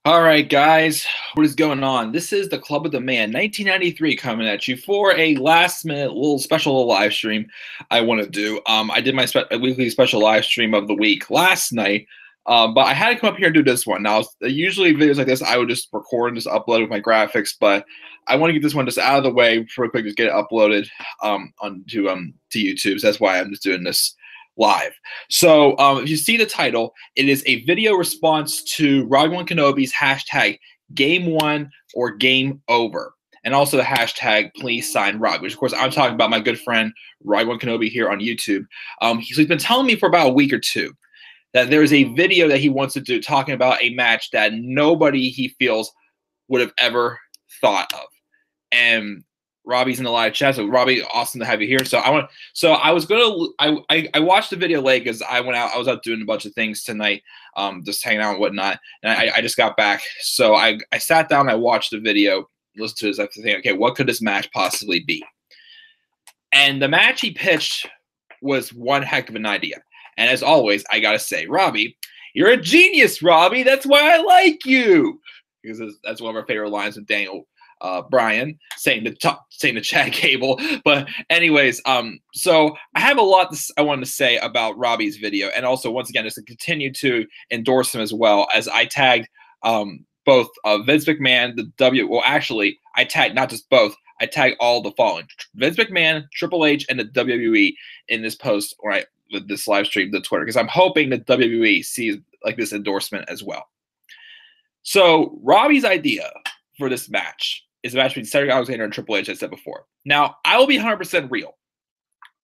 All right, guys, what is going on? This is the Club of the Man 1993 coming at you for a last-minute little special live stream I want to do. I did my weekly special live stream of the week last night, but I had to come up here and do this one. Now, usually videos like this, I would just record and just upload with my graphics, but I want to get this one just out of the way real quick, just get it uploaded onto to YouTube. So that's why I'm just doing this live. So if you see the title, it is a video response to Robbie1Kenobi's hashtag Game 1 or Game Over. And also the hashtag Please Sign Robbie, which of course I'm talking about my good friend Robbie1Kenobi here on YouTube. He's been telling me for about a week or two that there's a video that he wants to do talking about a match that nobody he feels would have ever thought of. And Robbie's in the live chat, so Robbie, awesome to have you here. So I watched the video late because I was out doing a bunch of things tonight, just hanging out and whatnot, and I just got back. So I sat down, I watched the video, listened to this, I think, okay, what could this match possibly be? And the match he pitched was one heck of an idea. And as always, I gotta say, Robbie, you're a genius, Robbie. That's why I like you, because that's one of our favorite lines with Daniel Bryan saying the chat cable. But anyways, so I have a lot I wanted to say about Robbie's video, and also once again just to continue to endorse him as well, as I tagged both Vince McMahon, well actually I tagged not just both, I tagged all the following: Vince McMahon, Triple H, and the WWE in this post, right, with this live stream to Twitter, because I'm hoping that WWE sees like this endorsement as well. So Robbie's idea for this match is a match between Cedric Alexander and Triple H, as I said before. Now, I will be 100% real.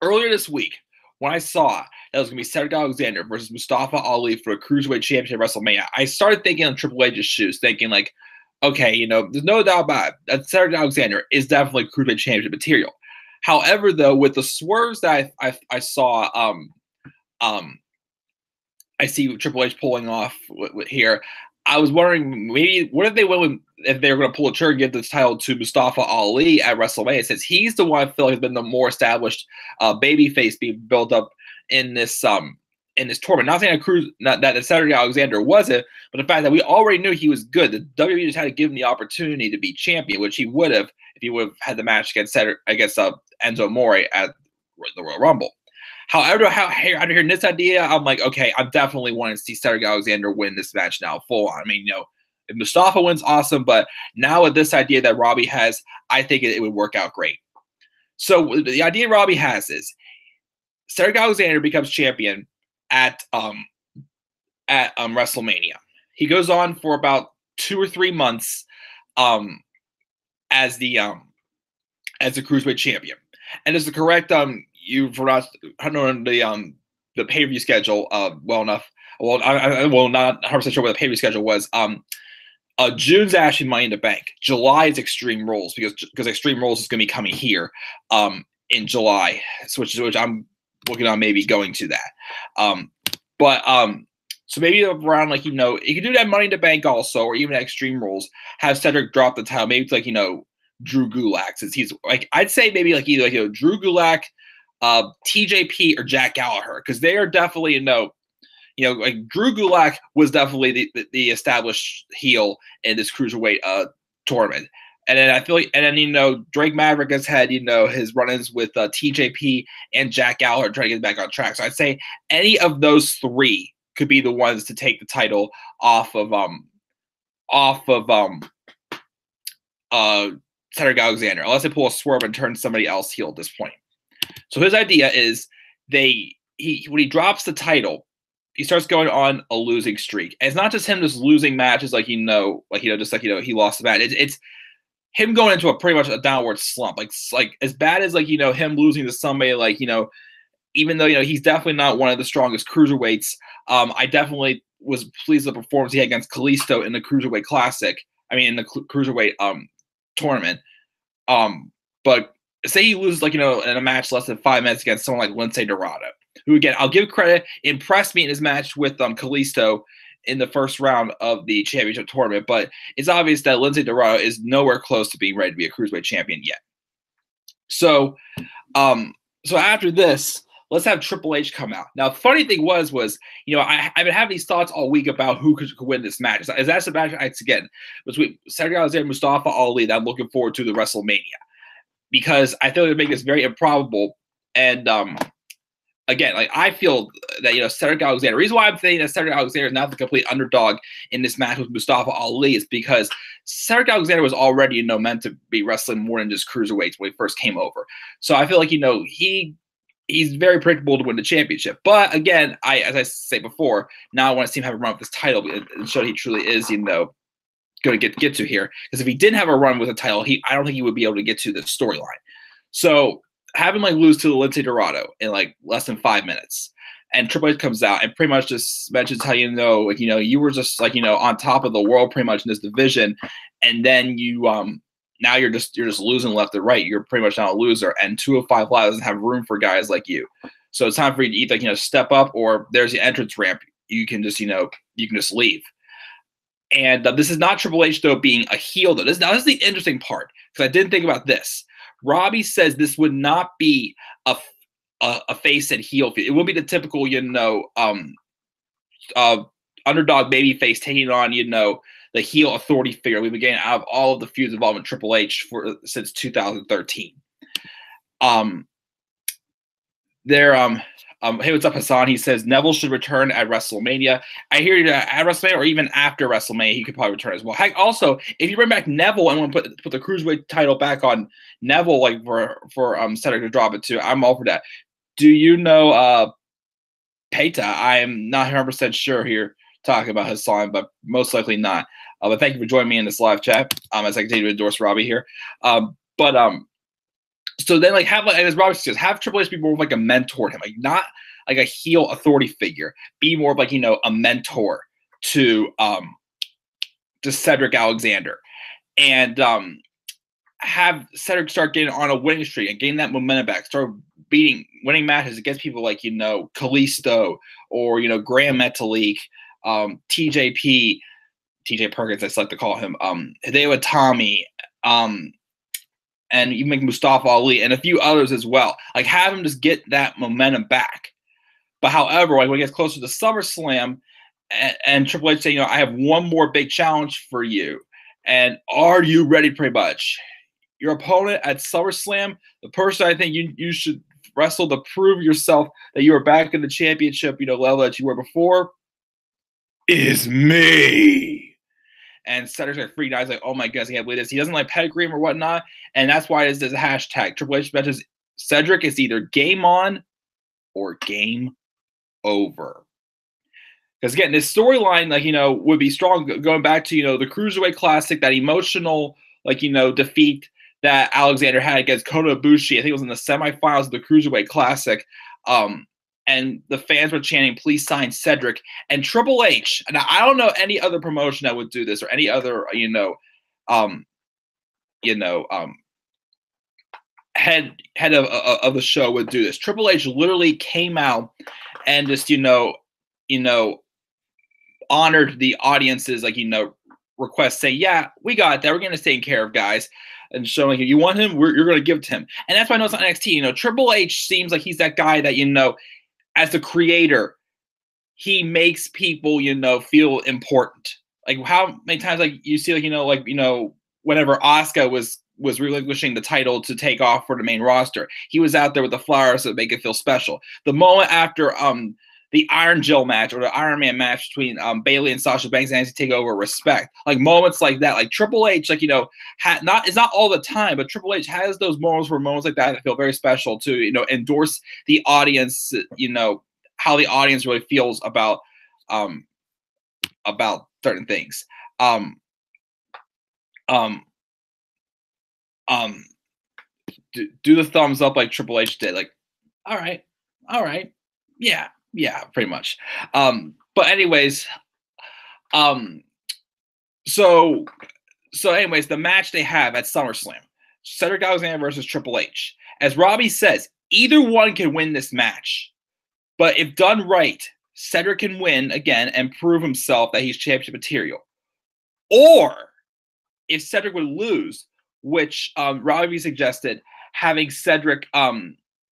Earlier this week, when I saw that it was going to be Cedric Alexander versus Mustafa Ali for a Cruiserweight Championship at WrestleMania, I started thinking on Triple H's shoes, thinking like, okay, you know, there's no doubt about it, that Cedric Alexander is definitely Cruiserweight Championship material. However, though, with the swerves that I saw, I see Triple H pulling off here, I was wondering, maybe what if they went if they were going to pull a trigger and give this title to Mustafa Ali at WrestleMania, since he's the one I feel like has been the more established babyface being built up in this tournament. Not saying that Cedric Alexander wasn't, but the fact that we already knew he was good. The WWE just had to give him the opportunity to be champion, which he would have if he would have had the match against Enzo Amore at the Royal Rumble. However, after hearing this idea, I'm like, okay, I'm definitely wanting to see Cedric Alexander win this match now, full on. I mean, you know, if Mustafa wins, awesome, but now with this idea that Robbie has, I think it would work out great. So the idea Robbie has is Cedric Alexander becomes champion at WrestleMania. He goes on for about 2 or 3 months as the Cruiserweight champion, and is the correct you forgot the pay-per-view schedule well enough. Well, I'm not 100% sure what the pay-per-view schedule was. June's actually Money in the Bank. July is Extreme Rules because Extreme Rules is going to be coming here in July, which I'm looking on maybe going to that. So maybe around, like, you know, you could do that Money in the Bank also, or even Extreme Rules. Have Cedric drop the title, maybe it's like, you know, Drew Gulak, since he's like, I'd say maybe like either like, you know, Drew Gulak, TJP, or Jack Gallagher, because they are definitely, you know, like Drew Gulak was definitely the established heel in this Cruiserweight tournament. And then I feel like, and then, you know, Drake Maverick has had, you know, his run-ins with TJP and Jack Gallagher trying to get back on track. So I'd say any of those three could be the ones to take the title off of Cedric Alexander, unless they pull a swerve and turn somebody else heel at this point. So his idea is when he drops the title, he starts going on a losing streak. And it's not just him just losing matches like, you know, just like, you know, he lost the match. It's him going into a pretty much a downward slump. Like as bad as, like, you know, him losing to somebody like, you know, even though, you know, he's definitely not one of the strongest cruiserweights, I definitely was pleased with the performance he had against Kalisto in the Cruiserweight Classic. I mean, in the Cruiserweight tournament. But say he loses, like, you know, in a match less than 5 minutes against someone like Lince Dorado, who, again, I'll give credit, impressed me in his match with Kalisto in the first round of the championship tournament. But it's obvious that Lince Dorado is nowhere close to being ready to be a Cruiserweight champion yet. So, so after this, let's have Triple H come out. Now, the funny thing was, you know, I've been having these thoughts all week about who could win this match. Is that's the match, again, between Cedric Alexander and Mustafa Ali that I'm looking forward to the WrestleMania. Because I feel it would make this very improbable. And again, like I feel that, you know, Cedric Alexander, the reason why I'm saying that Cedric Alexander is not the complete underdog in this match with Mustafa Ali is because Cedric Alexander was already, you know, meant to be wrestling more than just cruiserweights when he first came over. So I feel like, you know, he's very predictable to win the championship. But again, as I say before, now I want to see him have a run with this title and show that he truly is, you know, going to get to here. Because if he didn't have a run with a title, I don't think he would be able to get to the storyline. So have him like lose to Lindsay Dorado in like less than 5 minutes, and Triple H comes out and pretty much just mentions how, you know, like, you know, you were just like, you know, on top of the world pretty much in this division, and then you now you're just losing left and right. You're pretty much not a loser, and 205 Live doesn't have room for guys like you. So it's time for you to either, you know, step up, or there's the entrance ramp. You can just, you know, you can just leave. And this is not Triple H though being a heel though. This is the interesting part, because I didn't think about this. Robbie says this would not be a face and heel feud. It would be the typical, you know, underdog baby face taking on, you know, the heel authority figure we've been getting out of all of the feuds involving Triple H since 2013. Hey, what's up, Hassan? He says Neville should return at WrestleMania. I hear you at WrestleMania, or even after WrestleMania, he could probably return as well. Heck, also, if you bring back Neville and want to put the cruiserweight title back on Neville, like for Cedric to drop it too, I'm all for that. Do you know Peta? I am not 100% sure here talking about Hassan, but most likely not. But thank you for joining me in this live chat as I continue to endorse Robbie here. So then, like, as Robbie says, have Triple H be more of like a mentor to him, like not like a heel authority figure. Be more of like, you know, a mentor to Cedric Alexander, and have Cedric start getting on a winning streak and getting that momentum back. Start winning matches against people like, you know, Kalisto, or, you know, Graham Metalik, TJP, TJ Perkins, I like to call him, Hideo Itami, and you make Mustafa Ali and a few others as well. Like, have him just get that momentum back. But however, like when it gets closer to SummerSlam, and Triple H saying, you know, I have one more big challenge for you, and are you ready? Pretty much, your opponent at SummerSlam, the person I think you should wrestle to prove yourself that you are back in the championship, you know, level that you were before, is me. And Cedric's like freaking out. He's like, oh my goodness, I can't believe this. He doesn't like pedigree or whatnot. And that's why there's a hashtag. Triple H mentions Cedric is either game on or game over. Because again, this storyline, like, you know, would be strong going back to, you know, the Cruiserweight Classic, that emotional, like, you know, defeat that Alexander had against Kota Ibushi. I think it was in the semifinals of the Cruiserweight Classic. And the fans were chanting, please sign Cedric. And Triple H, and I don't know any other promotion that would do this, or any other, head of the show would do this. Triple H literally came out and just, honored the audience's, like, request, saying, yeah, we got that. We're going to take care of, guys. And showing you want him, you're going to give it to him. And that's why I know it's on NXT. Triple H seems like he's that guy that, as the creator, he makes people, feel important. Like, how many times, like, you see, like, whenever Asuka was relinquishing the title to take off for the main roster, he was out there with the flowers to make it feel special. The moment after the Iron Jill match, or the Iron Man match between Bayley and Sasha Banks, and to take over respect, like moments like that, like Triple H, like, it's not all the time, but Triple H has those moments like that feel very special to, endorse the audience, how the audience really feels about certain things. Do the thumbs up like Triple H did, like, all right, yeah, pretty much. But anyways, so anyways, the match they have at SummerSlam, Cedric Alexander versus Triple H. As Robbie says, either one can win this match, but if done right, Cedric can win again and prove himself that he's championship material. Or if Cedric would lose, which Robbie suggested, having Cedric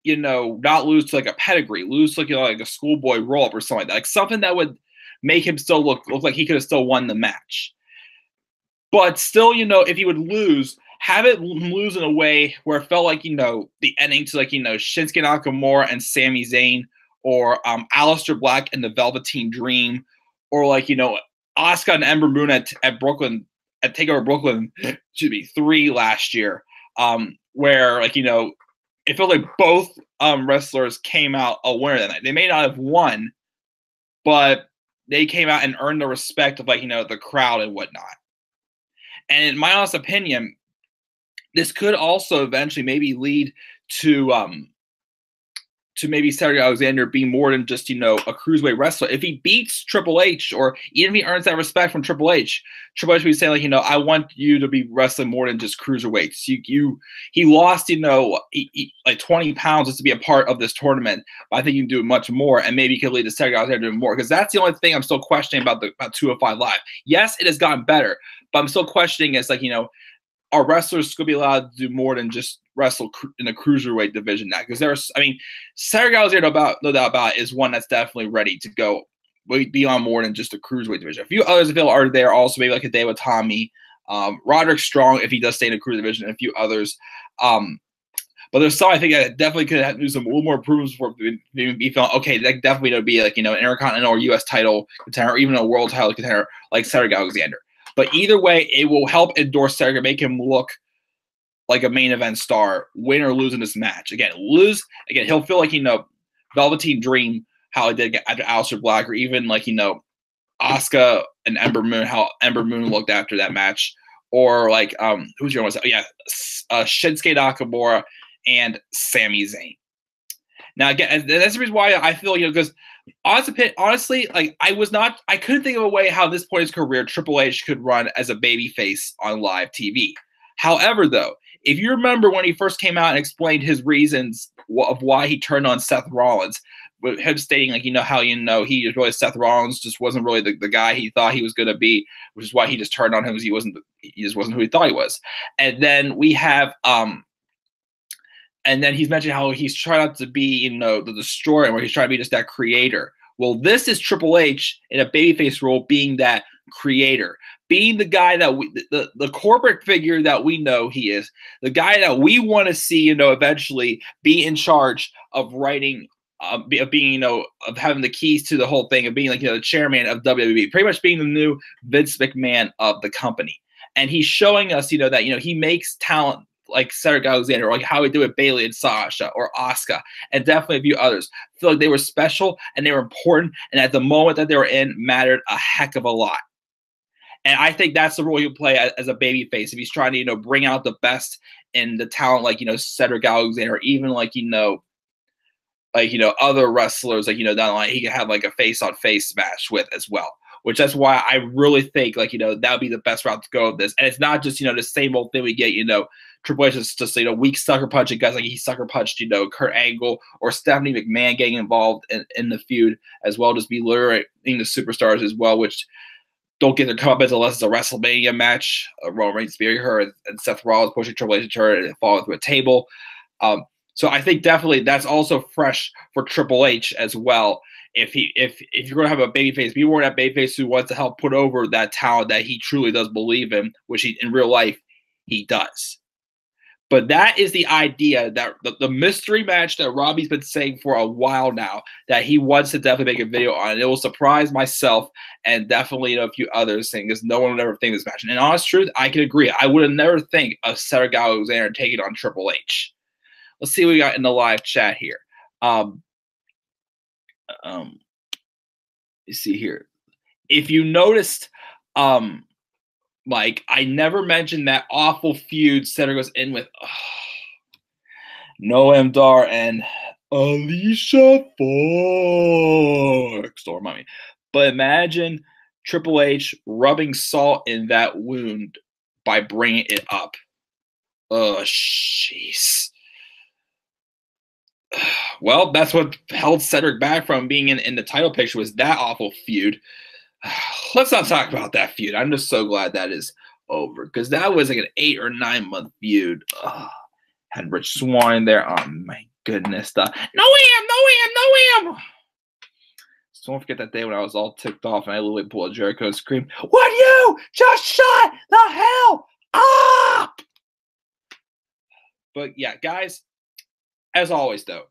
not lose to like a pedigree, lose to like a schoolboy roll up or something like that, like something that would make him still look like he could have still won the match. But still, if he would lose, have it lose in a way where it felt like, the ending to like, Shinsuke Nakamura and Sami Zayn, or Aleister Black and the Velveteen Dream, or like, Asuka and Ember Moon at Brooklyn, at TakeOver Brooklyn, 3 last year, where like, it felt like both wrestlers came out a winner that night. They may not have won, but they came out and earned the respect of like, the crowd and whatnot. And in my honest opinion, this could also eventually maybe lead to maybe Cedric Alexander being more than just, a cruiserweight wrestler. If he beats Triple H, or even if he earns that respect from Triple H would be saying like, I want you to be wrestling more than just cruiserweights. He lost, like 20 pounds just to be a part of this tournament. But I think you can do much more, and maybe you could lead to Cedric Alexander doing more, because that's the only thing I'm still questioning about 205 Live. Yes, it has gotten better, but I'm still questioning it's like, are wrestlers going to be allowed to do more than just wrestle in the cruiserweight division now? Because Cedric Alexander, no doubt about it, is one that's definitely ready to go beyond more than just the cruiserweight division. A few others I feel are there also, maybe like a Hideo Itami, Roderick Strong if he does stay in the cruiser division, and a few others. But there's some I think that definitely could have to do some a little more improvements for be feeling okay. That definitely would be like an Intercontinental or U.S. title contender, or even a world title contender like Cedric Alexander. But either way, it will help endorse Cedric and make him look like a main event star, win or lose in this match. Again, he'll feel like, Velveteen Dream, how he did after Aleister Black, or even like, Asuka and Ember Moon, how Ember Moon looked after that match. Or like, who's your one? Yeah, Shinsuke Nakamura and Sami Zayn. Now, again, that's the reason why I feel, because honestly, like I couldn't think of a way how at this point in his career Triple H could run as a babyface on live TV. However, though, if you remember when he first came out and explained his reasons of why he turned on Seth Rollins, with him stating like, how he was really Seth Rollins just wasn't really the guy he thought he was going to be, which is why he just turned on him, because he just wasn't who he thought he was. And then we have and then he's mentioned how he's trying not to be, the destroyer, where he's trying to be just that creator. Well, this is Triple H in a babyface role, being that creator, being the guy that the corporate figure that we know he is, the guy that we want to see, eventually be in charge of writing, of being, of having the keys to the whole thing, of being like, the chairman of WWE, pretty much being the new Vince McMahon of the company. And he's showing us, that, he makes talent like Cedric Alexander, or like how he did with Bayley and Sasha or Asuka, and definitely a few others. I feel like they were special and they were important, and at the moment that they were in mattered a heck of a lot. And I think that's the role he'll play as a babyface if he's trying to, bring out the best in the talent, like, Cedric Alexander, or even like, other wrestlers, like, down the line, he could have like a face-on-face match with as well. Which that's why I really think like, that would be the best route to go with this. And it's not just, the same old thing we get, Triple H is just, weak sucker punching guys like he sucker punched, Kurt Angle or Stephanie McMahon getting involved in the feud as well, just be luring the superstars as well, which don't get their comeuppance unless it's a WrestleMania match. Roman Reigns beating her and Seth Rollins pushing Triple H to her and falling through a table. So I think definitely that's also fresh for Triple H as well. If you're going to have a babyface, be more that babyface who wants to help put over that talent that he truly does believe in, which he in real life he does. But that is the idea, that the mystery match that Robbie's been saying for a while now that he wants to definitely make a video on. It will surprise myself and definitely a few others, saying because no one would ever think this match. And in honest truth, I can agree. I would have never think of Cedric Alexander taking on Triple H. Let's see what we got in the live chat here. You see here. If you noticed, Mike, I never mentioned that awful feud Cedric was in with Noam Dar and Alicia Fox. Don't remind me. But imagine Triple H rubbing salt in that wound by bringing it up. Oh, jeez. Well, that's what held Cedric back from being in the title picture, was that awful feud. Let's not talk about that feud. I'm just so glad that is over, because that was like an 8 or 9 month feud. Had Rich Swann in there. Oh my goodness. No am. So don't forget that day when I was all ticked off and I literally pulled a Jericho and screamed, "Would you just shut the hell up?" But yeah, guys, as always, though,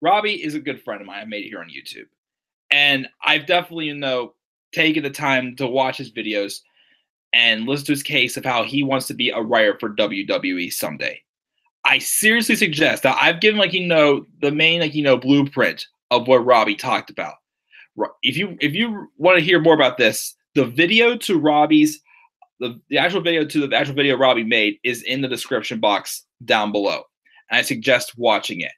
Robbie is a good friend of mine. I made it here on YouTube. And I've definitely, taken the time to watch his videos and listen to his case of how he wants to be a writer for WWE someday. I seriously suggest that I've given, the main, blueprint of what Robbie talked about. If you want to hear more about this, the video to Robbie's, the actual video Robbie made is in the description box down below. And I suggest watching it.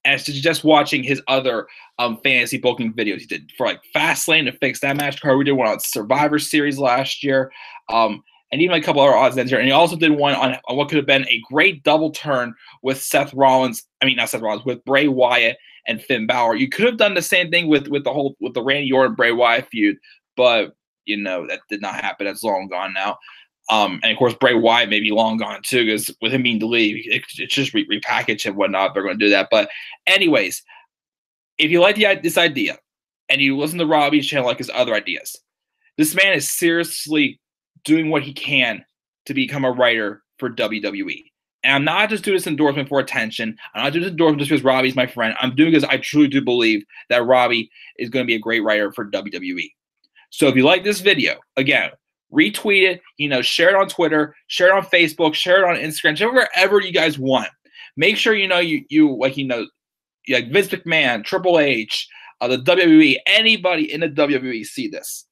And I suggest watching his other fantasy booking videos he did for Fastlane to fix that match card. We did one on Survivor Series last year. And even a couple other odds ends here. And he also did one on what could have been a great double turn with with Bray Wyatt and Finn Balor. You could have done the same thing with the Randy Orton Bray Wyatt feud, but that did not happen. That's long gone now. And of course, Bray Wyatt may be long gone too, because with him being deleted, it's just repackaged and whatnot. They're going to do that. But anyways, if you like this idea and you listen to Robbie's channel like his other ideas, this man is seriously doing what he can to become a writer for WWE. And I'm not just doing this endorsement for attention. I'm not doing this endorsement just because Robbie's my friend. I'm doing it because I truly do believe that Robbie is going to be a great writer for WWE. So if you like this video, again, retweet it, share it on Twitter, share it on Facebook, share it on Instagram, share it wherever you guys want. Make sure you like Vince McMahon, Triple H, the WWE, anybody in the WWE see this.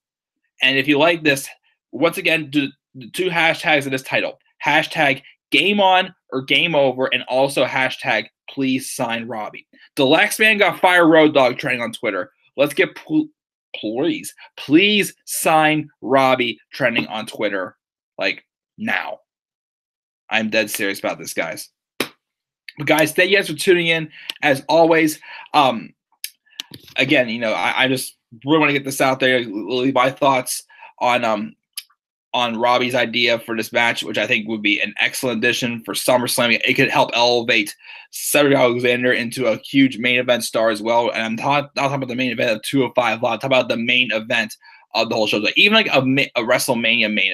And if you like this, once again, do the two hashtags in this title. Hashtag game on or game over, and also hashtag please sign Robbie. The Lex Man got Fire Road Dog trending on Twitter. Let's get please sign Robbie trending on Twitter now. I'm dead serious about this, guys. But guys, thank you guys for tuning in. As always, again, I just really want to get this out there, leave my thoughts on Robbie's idea for this match, which I think would be an excellent addition for SummerSlam. It could help elevate Cedric Alexander into a huge main event star as well. And I'm not talking about the main event of 205 Live. I'm talking about the main event of the whole show. Even a WrestleMania main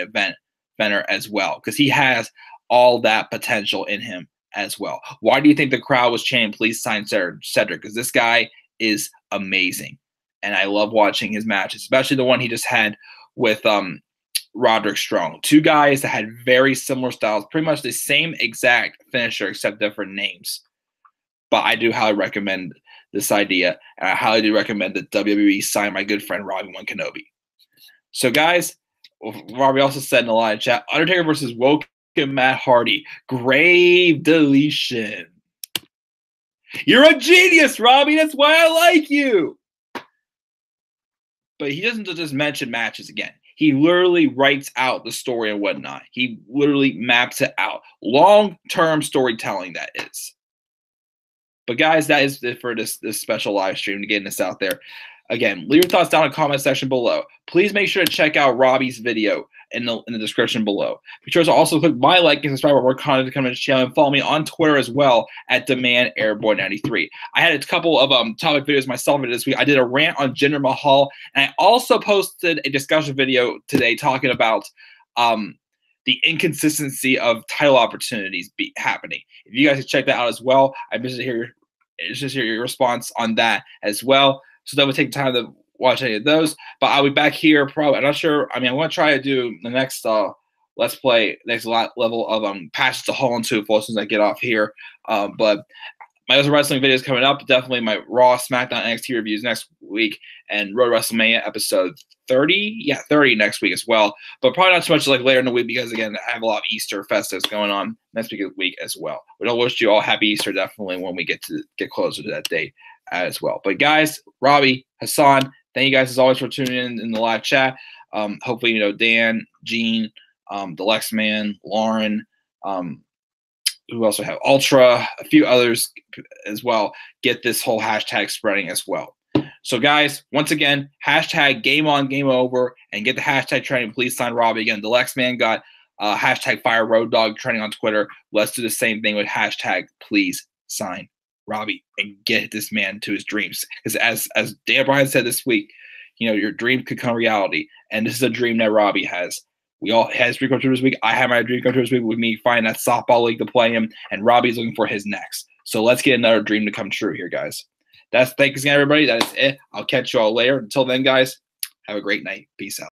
eventer as well, because he has all that potential in him as well. Why do you think the crowd was chanting, "Please sign Cedric"? Because this guy is amazing. And I love watching his matches, especially the one he just had with Roderick Strong. Two guys that had very similar styles, pretty much the same exact finisher except different names. But I do highly recommend this idea, and I highly do recommend that WWE sign my good friend Robbie1Kenobi. So guys, Robbie also said in the live chat, Undertaker versus Woken Matt Hardy. Grave deletion. You're a genius, Robbie. That's why I like you. But he doesn't just mention matches again. He literally writes out the story and whatnot. He literally maps it out. Long-term storytelling, that is. But guys, that is it for this special live stream, to getting this out there. Again, leave your thoughts down in the comment section below. Please make sure to check out Robbie's video in the description below. Be sure to also click my like and subscribe for more content to come to this channel, and follow me on Twitter as well at DemandAirboy93. I had a couple of topic videos myself this week. I did a rant on Jinder Mahal, and I also posted a discussion video today talking about the inconsistency of title opportunities happening. If you guys can check that out as well, I'm just to hear your response on that as well. So that would take time to watch any of those. But I'll be back here probably. I'm not sure. I mean, I'm going to try to do the next Let's Play, next level of Passes to Hall and 2 as soon as I get off here. But my other wrestling videos coming up. Definitely my Raw, SmackDown, NXT reviews next week, and Road WrestleMania episode 30. Yeah, 30 next week as well. But probably not too much later in the week, because again, I have a lot of Easter festives going on next week as well. But I'll wish you all happy Easter definitely when we get closer to that date as well. But guys, Robbie, Hassan, thank you guys as always for tuning in the live chat. Hopefully, Dan, Gene, the Lex Man, Lauren, who else we have? Ultra, a few others as well, get this whole hashtag spreading as well. So guys, once again, hashtag game on, game over, and get the hashtag trending. Please sign Robbie. Again, the Lex Man got hashtag Fire Road Dog trending on Twitter. Let's do the same thing with hashtag please sign Robbie, and get this man to his dreams. Because as Dan Bryan said this week, your dream could come reality, and this is a dream that Robbie has. We all had his dream come true this week. I had my dream come true this week with me finding that softball league to play him, and Robbie's looking for his next. So let's get another dream to come true here, guys. Thanks again, everybody. That is it. I'll catch you all later. Until then, guys, have a great night. Peace out.